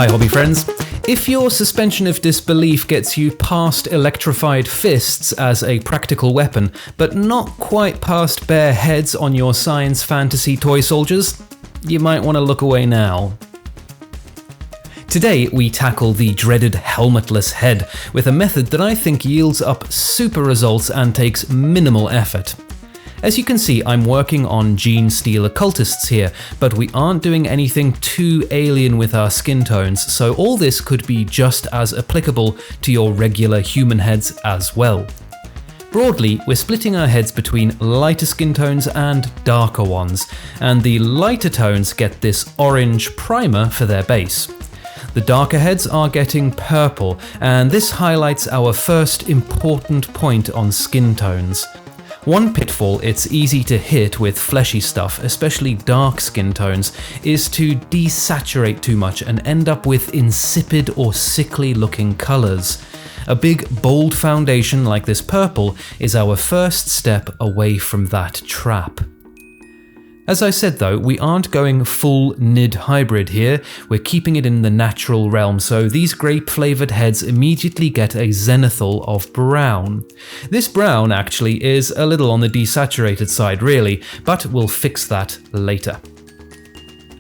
Hi hobby friends. If your suspension of disbelief gets you past electrified fists as a practical weapon, but not quite past bare heads on your science fantasy toy soldiers, you might want to look away now. Today we tackle the dreaded helmetless head with a method that I think yields up super results and takes minimal effort. As you can see, I'm working on gene steal occultists here, but we aren't doing anything too alien with our skin tones, so all this could be just as applicable to your regular human heads as well. Broadly, we're splitting our heads between lighter skin tones and darker ones, and the lighter tones get this orange primer for their base. The darker heads are getting purple, and this highlights our first important point on skin tones. One pitfall it's easy to hit with fleshy stuff, especially dark skin tones, is to desaturate too much and end up with insipid or sickly looking colours. A big bold foundation like this purple is our first step away from that trap. As I said though, we aren't going full nid hybrid here, we're keeping it in the natural realm, so these grape flavoured heads immediately get a zenithal of brown. This brown actually is a little on the desaturated side really, but we'll fix that later.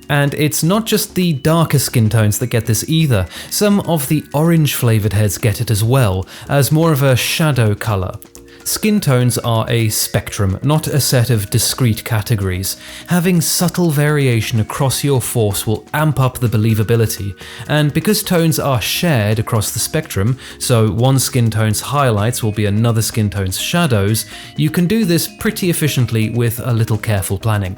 And it's not just the darker skin tones that get this either, some of the orange flavoured heads get it as well, as more of a shadow colour. Skin tones are a spectrum, not a set of discrete categories. Having subtle variation across your force will amp up the believability, and because tones are shared across the spectrum, so one skin tone's highlights will be another skin tone's shadows, you can do this pretty efficiently with a little careful planning.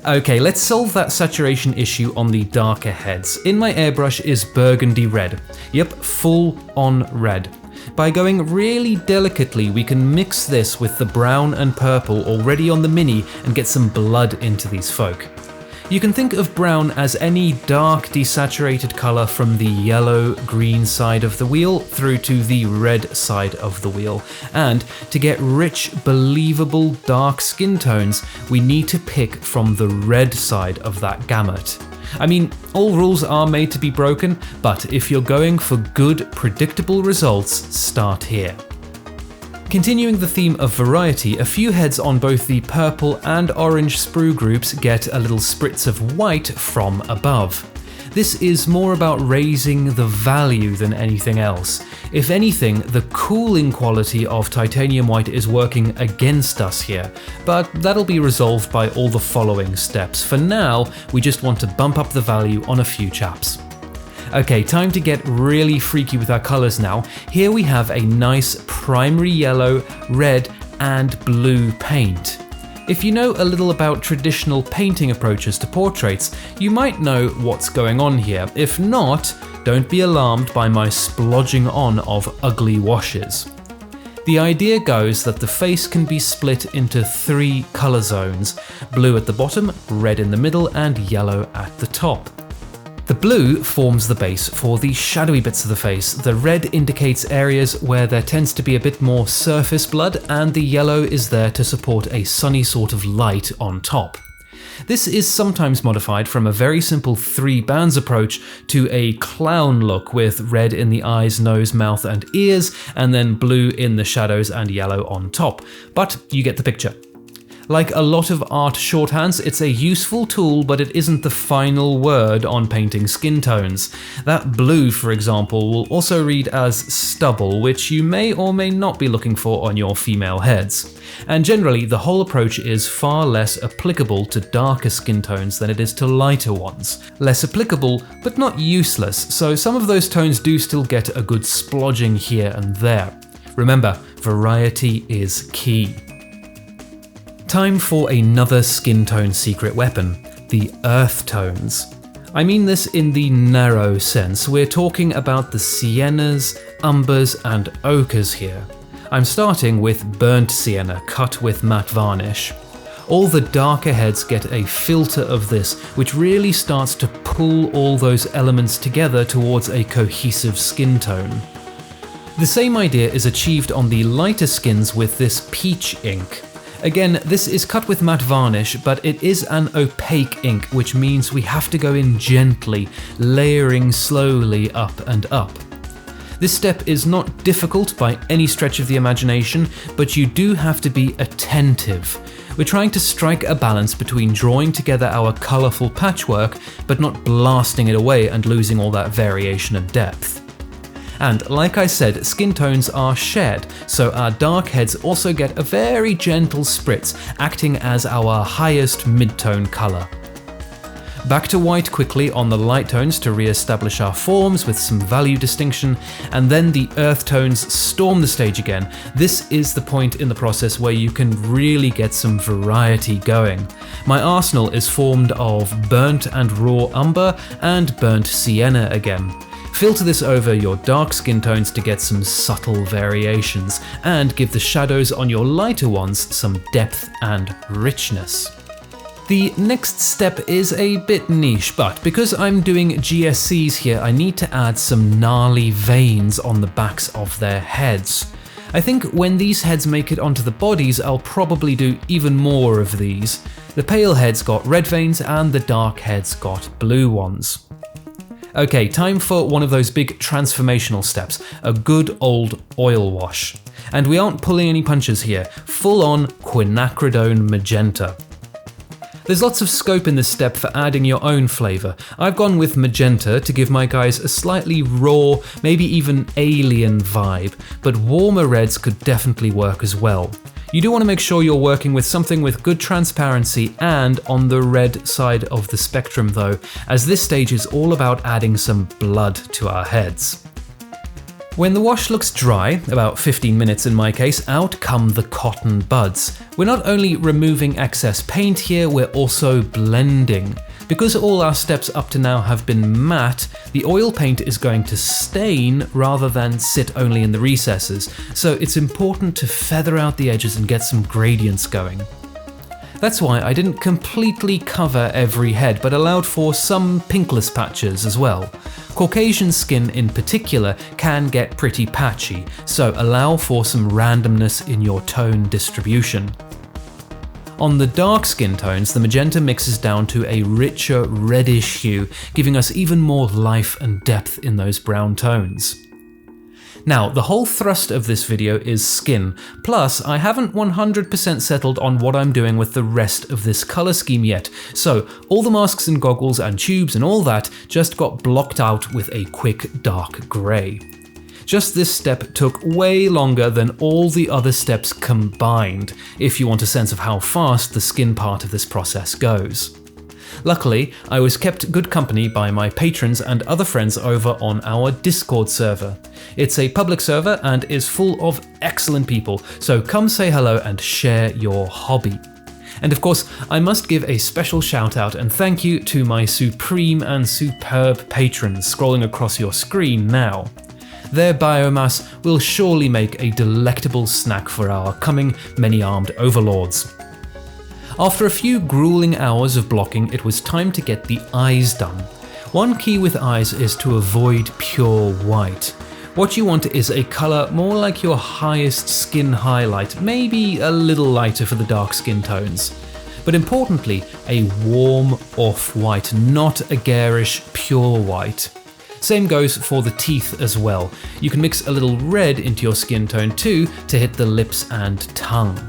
Okay, let's solve that saturation issue on the darker heads. In my airbrush is Burgundy red. Yep, full on red. By going really delicately, we can mix this with the brown and purple already on the Mini and get some blood into these folk. You can think of brown as any dark desaturated colour from the yellow-green side of the wheel through to the red side of the wheel. And to get rich, believable dark skin tones, we need to pick from the red side of that gamut. I mean, all rules are made to be broken, but if you're going for good, predictable results, start here. Continuing the theme of variety, a few heads on both the purple and orange sprue groups get a little spritz of white from above. This is more about raising the value than anything else. If anything, the cooling quality of titanium white is working against us here, but that'll be resolved by all the following steps. For now, we just want to bump up the value on a few chaps. Okay, time to get really freaky with our colours now. Here we have a nice primary yellow, red and blue paint. If you know a little about traditional painting approaches to portraits, you might know what's going on here. If not, don't be alarmed by my splodging on of ugly washes. The idea goes that the face can be split into 3 colour zones: blue at the bottom, red in the middle and yellow at the top. The blue forms the base for the shadowy bits of the face, the red indicates areas where there tends to be a bit more surface blood, and the yellow is there to support a sunny sort of light on top. This is sometimes modified from a very simple 3 bands approach to a clown look with red in the eyes, nose, mouth and ears, and then blue in the shadows and yellow on top. But you get the picture. Like a lot of art shorthands, it's a useful tool, but it isn't the final word on painting skin tones. That blue, for example, will also read as stubble, which you may or may not be looking for on your female heads. And generally, the whole approach is far less applicable to darker skin tones than it is to lighter ones. Less applicable, but not useless, so some of those tones do still get a good splodging here and there. Remember, variety is key. Time for another skin tone secret weapon, the earth tones. I mean this in the narrow sense, we're talking about the siennas, umbers and ochres here. I'm starting with burnt sienna cut with matte varnish. All the darker heads get a filter of this, which really starts to pull all those elements together towards a cohesive skin tone. The same idea is achieved on the lighter skins with this peach ink. Again, this is cut with matte varnish, but it is an opaque ink, which means we have to go in gently, layering slowly up and up. This step is not difficult by any stretch of the imagination, but you do have to be attentive. We're trying to strike a balance between drawing together our colourful patchwork, but not blasting it away and losing all that variation and depth. And like I said, skin tones are shared, so our dark heads also get a very gentle spritz, acting as our highest mid-tone colour. Back to white quickly on the light tones to re-establish our forms with some value distinction, and then the earth tones storm the stage again. This is the point in the process where you can really get some variety going. My arsenal is formed of burnt and raw umber and burnt sienna again. Filter this over your dark skin tones to get some subtle variations, and give the shadows on your lighter ones some depth and richness. The next step is a bit niche, but because I'm doing GSCs here, I need to add some gnarly veins on the backs of their heads. I think when these heads make it onto the bodies, I'll probably do even more of these. The pale heads got red veins and the dark heads got blue ones. Okay, time for one of those big transformational steps, a good old oil wash. And we aren't pulling any punches here, full on Quinacridone Magenta. There's lots of scope in this step for adding your own flavour. I've gone with Magenta to give my guys a slightly raw, maybe even alien vibe, but warmer reds could definitely work as well. You do want to make sure you're working with something with good transparency and on the red side of the spectrum though, as this stage is all about adding some blood to our heads. When the wash looks dry, about 15 minutes in my case, out come the cotton buds. We're not only removing excess paint here, we're also blending. Because all our steps up to now have been matte, the oil paint is going to stain rather than sit only in the recesses, so it's important to feather out the edges and get some gradients going. That's why I didn't completely cover every head, but allowed for some pinkless patches as well. Caucasian skin in particular can get pretty patchy, so allow for some randomness in your tone distribution. On the dark skin tones, the magenta mixes down to a richer reddish hue, giving us even more life and depth in those brown tones. Now, the whole thrust of this video is skin, plus I haven't 100% settled on what I'm doing with the rest of this colour scheme yet, so all the masks and goggles and tubes and all that just got blocked out with a quick dark grey. Just this step took way longer than all the other steps combined, if you want a sense of how fast the skin part of this process goes. Luckily, I was kept good company by my patrons and other friends over on our Discord server. It's a public server and is full of excellent people, so come say hello and share your hobby. And of course, I must give a special shout out and thank you to my supreme and superb patrons scrolling across your screen now. Their biomass will surely make a delectable snack for our coming many-armed overlords. After a few grueling hours of blocking, it was time to get the eyes done. One key with eyes is to avoid pure white. What you want is a colour more like your highest skin highlight, maybe a little lighter for the dark skin tones. But importantly, a warm off-white, not a garish pure white. Same goes for the teeth as well. You can mix a little red into your skin tone too to hit the lips and tongue.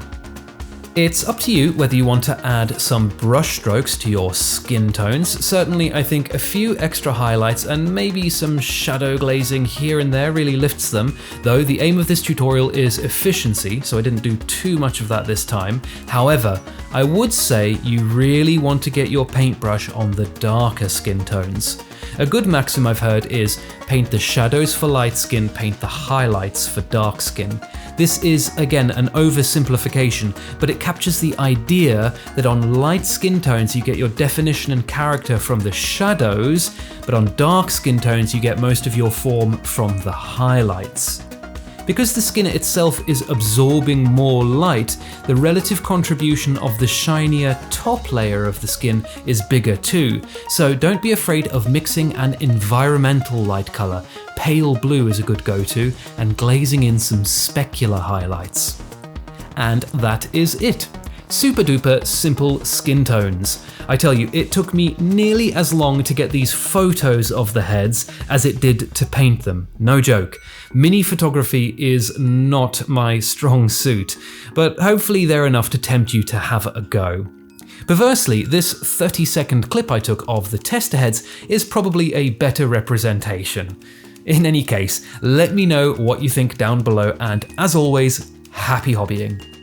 It's up to you whether you want to add some brush strokes to your skin tones. Certainly, I think a few extra highlights and maybe some shadow glazing here and there really lifts them, though the aim of this tutorial is efficiency, so I didn't do too much of that this time. However, I would say you really want to get your paintbrush on the darker skin tones. A good maxim I've heard is paint the shadows for light skin, paint the highlights for dark skin. This is, again, an oversimplification, but it captures the idea that on light skin tones you get your definition and character from the shadows, but on dark skin tones you get most of your form from the highlights. Because the skin itself is absorbing more light, the relative contribution of the shinier top layer of the skin is bigger too, so don't be afraid of mixing an environmental light colour. Pale blue is a good go-to, and glazing in some specular highlights. And that is it. Super duper simple skin tones. I tell you, it took me nearly as long to get these photos of the heads as it did to paint them. No joke. Mini photography is not my strong suit, but hopefully they're enough to tempt you to have a go. Perversely, this 30-second clip I took of the tester heads is probably a better representation. In any case, let me know what you think down below, and as always, happy hobbying.